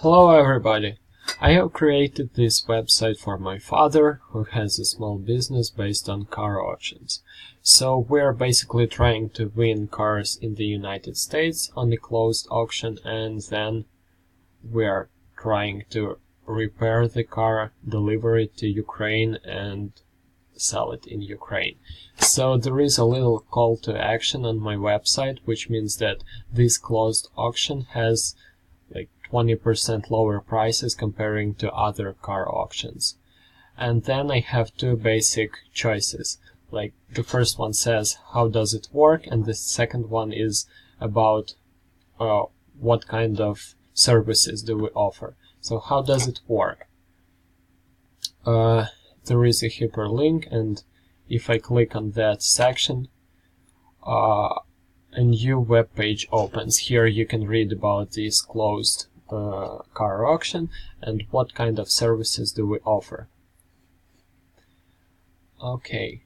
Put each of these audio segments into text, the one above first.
Hello everybody! I have created this website for my father, who has a small business based on car auctions. So we're basically trying to win cars in the United States on a closed auction, and then we're trying to repair the car, deliver it to Ukraine, and sell it in Ukraine. So there is a little call to action on my website, which means that this closed auction has like 20% lower prices comparing to other car auctions. And then I have two basic choices. Like the first one says how does it work, and the second one is about what kind of services do we offer. So how does it work? There is a hyperlink, and if I click on that section, a new web page opens. Here you can read about this closed car auction and what kind of services do we offer. Okay.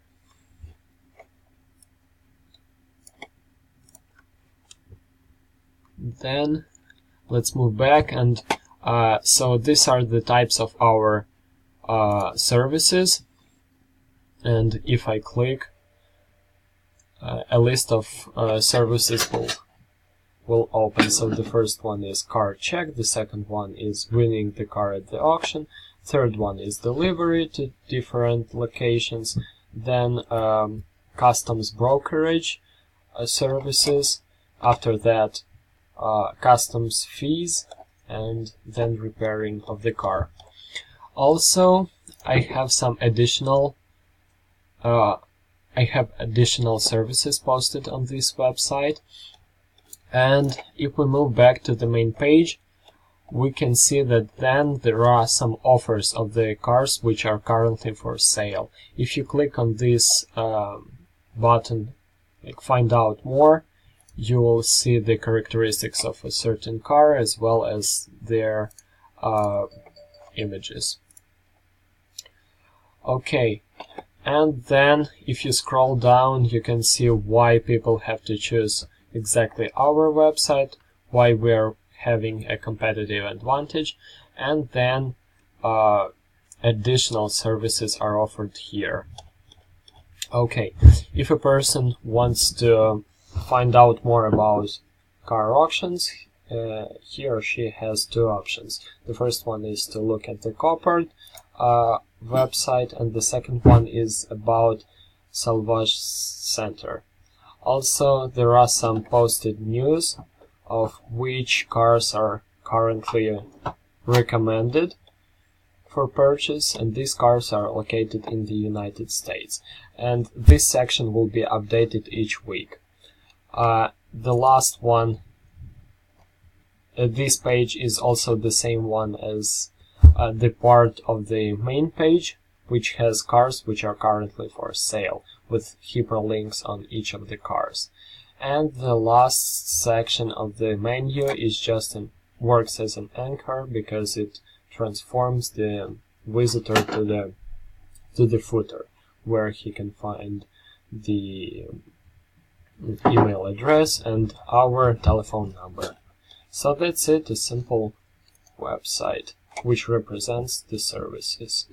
Then let's move back, and so these are the types of our services, and if I click, a list of services will open. So the first one is car check, the second one is winning the car at the auction, third one is delivery to different locations, then customs brokerage services, after that customs fees, and then repairing of the car. Also, I have some additional services posted on this website, and if we move back to the main page, we can see that then there are some offers of the cars which are currently for sale. If you click on this button, like find out more, you will see the characteristics of a certain car as well as their images. Okay, and then if you scroll down, you can see why people have to choose exactly our website, why we're having a competitive advantage, and then additional services are offered here. Okay, if a person wants to find out more about car auctions, he or she has two options. The first one is to look at the Copart website, and the second one is about Salvage Center. Also, there are some posted news of which cars are currently recommended for purchase, and these cars are located in the United States. And this section will be updated each week. The last one, this page is also the same one as the part of the main page, which has cars which are currently for sale, with hyperlinks on each of the cars. And the last section of the menu is just works as an anchor, because it transforms the visitor to the footer, where he can find the email address and our telephone number. So that's it, a simple website which represents the services.